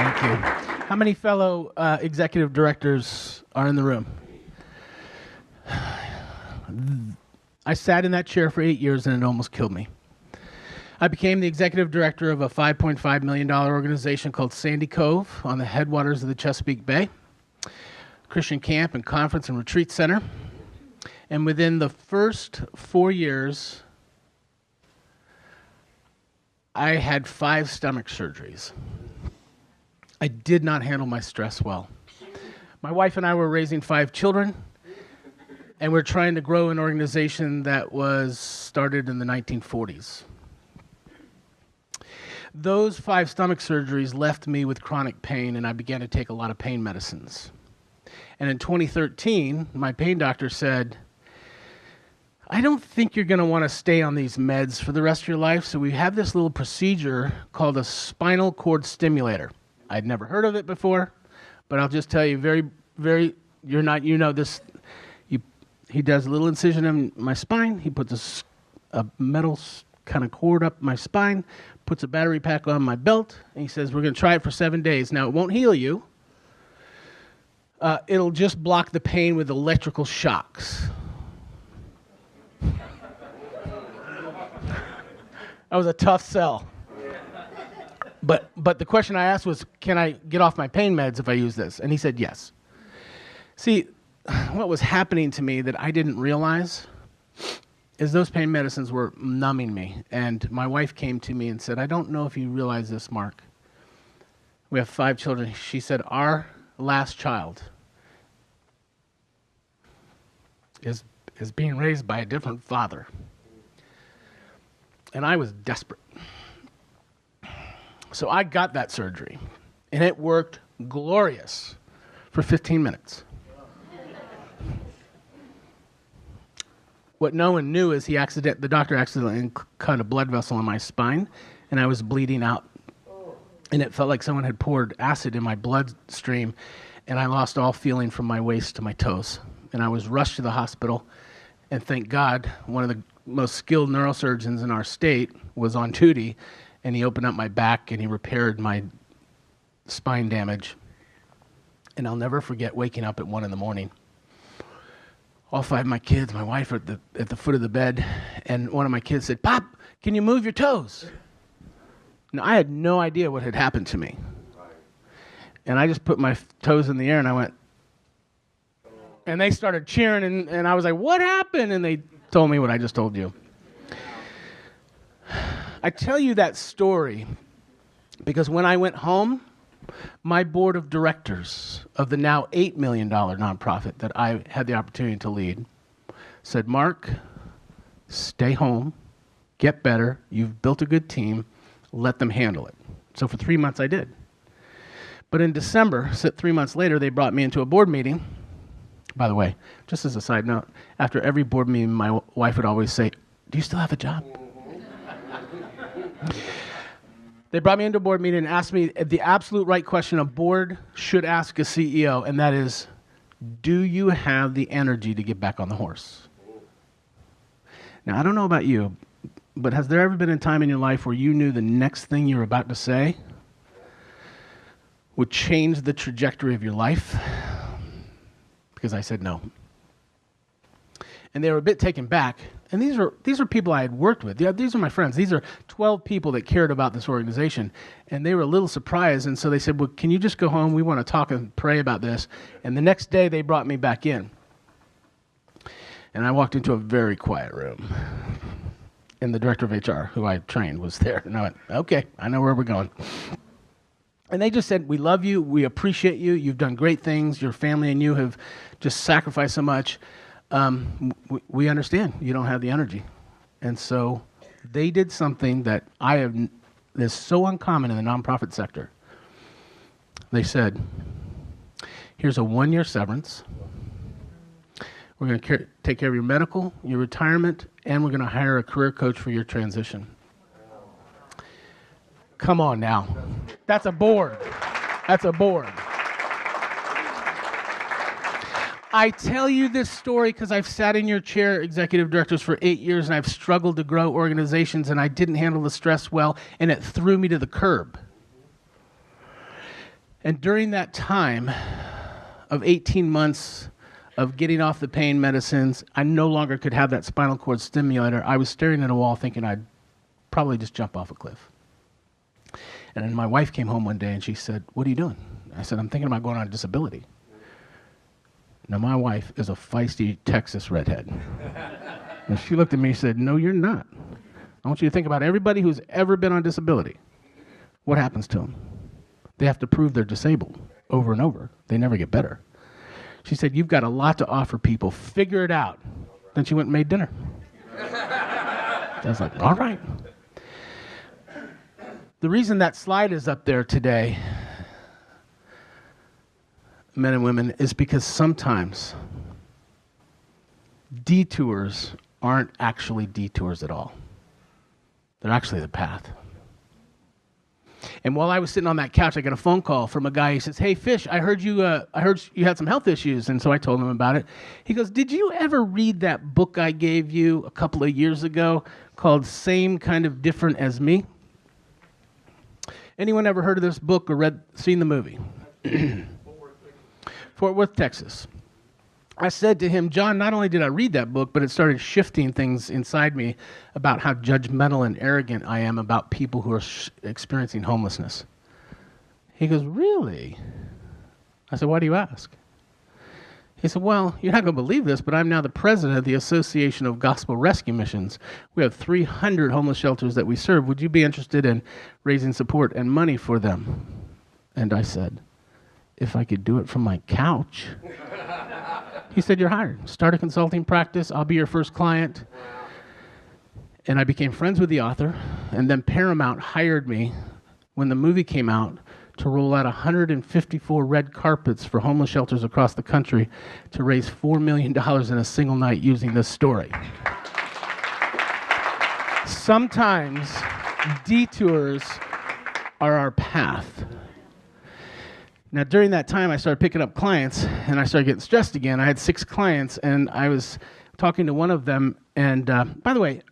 Thank you. How many fellow executive directors are in the room? I sat in that chair for 8 years and it almost killed me. I became the executive director of a $5.5 million organization called Sandy Cove on the headwaters of the Chesapeake Bay, Christian camp and conference and retreat center. And within the first 4 years, I had 5 stomach surgeries. I did not handle my stress well. My wife and I were raising 5 children, and we're trying to grow an organization that was started in the 1940s. Those 5 stomach surgeries left me with chronic pain, and I began to take a lot of pain medicines. And in 2013, my pain doctor said, I don't think you're going to want to stay on these meds for the rest of your life, so we have this little procedure called a spinal cord stimulator. I'd never heard of it before, but I'll just tell you, he does a little incision in my spine, he puts a metal kind of cord up my spine, puts a battery pack on my belt, and he says, we're going to try it for 7 days. Now, it won't heal you. It'll just block the pain with electrical shocks. That was a tough sell. But the question I asked was, can I get off my pain meds if I use this? And he said yes. See, what was happening to me that I didn't realize is those pain medicines were numbing me. And my wife came to me and said, I don't know if you realize this, Mark. We have 5 children. She said, our last child is being raised by a different father. And I was desperate. So I got that surgery, and it worked glorious for 15 minutes. What no one knew is the doctor accidentally cut a blood vessel in my spine, and I was bleeding out. And it felt like someone had poured acid in my bloodstream, and I lost all feeling from my waist to my toes. And I was rushed to the hospital, and thank God, one of the most skilled neurosurgeons in our state was on duty, and he opened up my back and he repaired my spine damage. And I'll never forget waking up at 1 a.m. All 5 of my kids, my wife are at the foot of the bed, and one of my kids said, Pop, can you move your toes? Now, I had no idea what had happened to me. And I just put my toes in the air and I went, and they started cheering, and I was like, what happened? And they told me what I just told you. I tell you that story because when I went home, my board of directors of the now $8 million nonprofit that I had the opportunity to lead said, Mark, stay home, get better, you've built a good team, let them handle it. So for 3 months I did. But in December, 3 months later, they brought me into a board meeting. By the way, just as a side note, after every board meeting, my wife would always say, do you still have a job? They brought me into a board meeting and asked me the absolute right question a board should ask a CEO, and that is, do you have the energy to get back on the horse? Now, I don't know about you, but has there ever been a time in your life where you knew the next thing you were about to say would change the trajectory of your life? Because I said no. And they were a bit taken back. And these are people I had worked with. These are my friends. These are 12 people that cared about this organization. And they were a little surprised. And so they said, well, can you just go home? We want to talk and pray about this. And the next day, they brought me back in. And I walked into a very quiet room. And the director of HR, who I trained, was there. And I went, okay, I know where we're going. And they just said, we love you. We appreciate you. You've done great things. Your family and you have just sacrificed so much. We understand you don't have the energy. And so they did something that is so uncommon in the nonprofit sector. They said, here's a 1-year severance. We're going to take care of your medical, your retirement, and we're going to hire a career coach for your transition. Come on now. That's a board. That's a board. I tell you this story because I've sat in your chair, executive directors, for 8 years, and I've struggled to grow organizations, and I didn't handle the stress well, and it threw me to the curb. And during that time of 18 months of getting off the pain medicines, I no longer could have that spinal cord stimulator. I was staring at a wall thinking I'd probably just jump off a cliff. And then my wife came home one day and she said, "What are you doing?" I said, "I'm thinking about going on disability." Now, my wife is a feisty Texas redhead. And she looked at me and said, "No, you're not. I want you to think about everybody who's ever been on disability. What happens to them? They have to prove they're disabled over and over. They never get better." She said, "You've got a lot to offer people. Figure it out." Then she went and made dinner. I was like, all right. The reason that slide is up there today, men and women, is because sometimes detours aren't actually detours at all. They're actually the path. And while I was sitting on that couch, I got a phone call from a guy. He says, "Hey, Fish, I heard you had some health issues." And so I told him about it. He goes, "Did you ever read that book I gave you a couple of years ago called Same Kind of Different as Me?" Anyone ever heard of this book or seen the movie? Fort Worth, Texas. I said to him, "John, not only did I read that book, but it started shifting things inside me about how judgmental and arrogant I am about people who are experiencing homelessness." He goes, "Really?" I said, "Why do you ask?" He said, "Well, you're not going to believe this, but I'm now the president of the Association of Gospel Rescue Missions. We have 300 homeless shelters that we serve. Would you be interested in raising support and money for them?" And I said, "If I could do it from my couch." He said, "You're hired. Start a consulting practice. I'll be your first client." And I became friends with the author, and then Paramount hired me when the movie came out to roll out 154 red carpets for homeless shelters across the country to raise $4 million in a single night using this story. Sometimes detours are our path. Now, during that time, I started picking up clients, and I started getting stressed again. I had 6 clients, and I was talking to one of them. And by the way,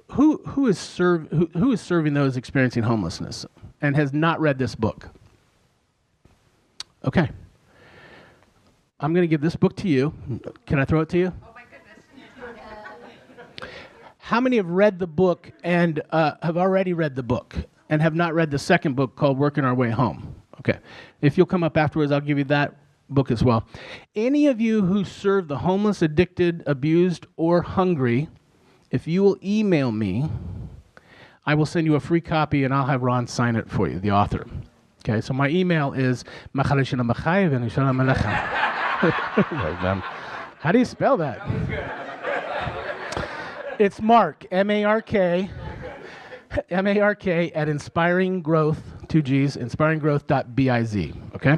who is serving those experiencing homelessness and has not read this book? Okay. I'm going to give this book to you. Can I throw it to you? Oh, my goodness. How many have read the book and have already read the book and have not read the second book called Working Our Way Home? Okay. If you'll come up afterwards, I'll give you that book as well. Any of you who serve the homeless, addicted, abused, or hungry, if you will email me, I will send you a free copy and I'll have Ron sign it for you, the author. Okay, so my email is how do you spell that? That was good. It's Mark, M-A-R-K, at Inspiring Growth, 2 G's, inspiringgrowth.biz, okay?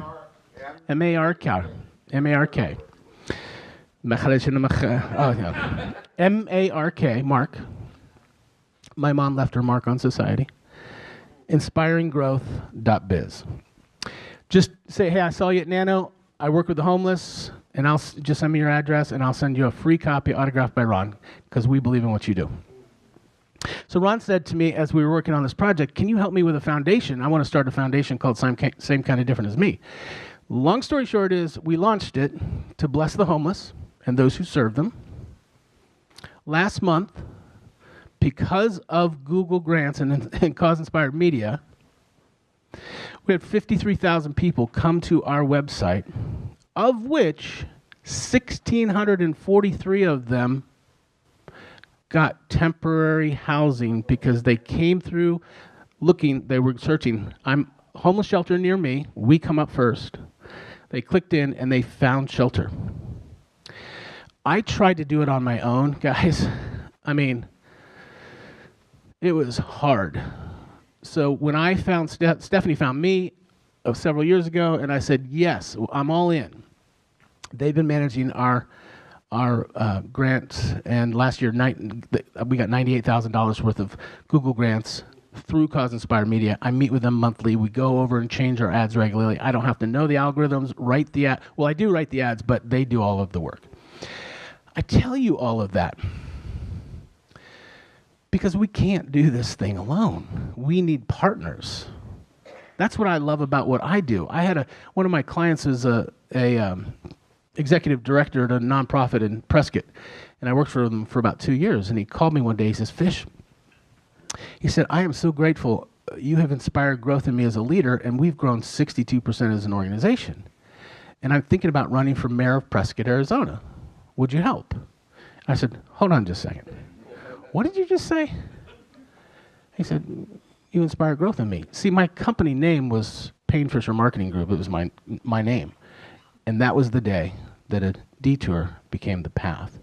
M-A-R-K. M-A-R-K. Oh, yeah. M-A-R-K, Mark. My mom left her mark on society. Inspiringgrowth.biz. Just say, "Hey, I saw you at Nano. I work with the homeless," and just send me your address, and I'll send you a free copy autographed by Ron, because we believe in what you do. So Ron said to me as we were working on this project, "Can you help me with a foundation? I want to start a foundation called Same Kind of Different as Me." Long story short is we launched it to bless the homeless and those who serve them. Last month, because of Google grants and cause-inspired media, we had 53,000 people come to our website, of which 1,643 of them got temporary housing because they came through looking, they were searching, "I'm homeless shelter near me." We come up first. They clicked in and they found shelter. I tried to do it on my own, guys. I mean, it was hard. So when I found Stephanie found me several years ago, and I said, "Yes, I'm all in." They've been managing our grants, and last year we got $98,000 worth of Google grants through Cause Inspired Media. I meet with them monthly. We go over and change our ads regularly. I don't have to know the algorithms, write the ad. Well, I do write the ads, but they do all of the work. I tell you all of that because we can't do this thing alone. We need partners. That's what I love about what I do. I had one of my clients is a executive director at a nonprofit in Prescott, and I worked for them for about 2 years. And he called me one day. He says, "Fish," he said, "I am so grateful. You have inspired growth in me as a leader, and we've grown 62% as an organization. And I'm thinking about running for mayor of Prescott, Arizona. Would you help?" I said, "Hold on just a second. What did you just say?" He said, "You inspire growth in me." See, my company name was Payne Fisher Marketing Group. It was my name. And that was the day that a detour became the path.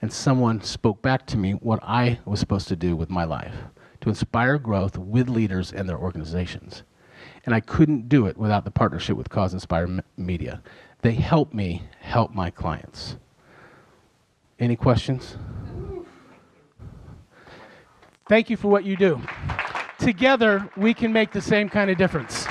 And someone spoke back to me what I was supposed to do with my life, to inspire growth with leaders and their organizations. And I couldn't do it without the partnership with Cause Inspire Media. They help me help my clients. Any questions? Thank you for what you do. Together, we can make the same kind of difference.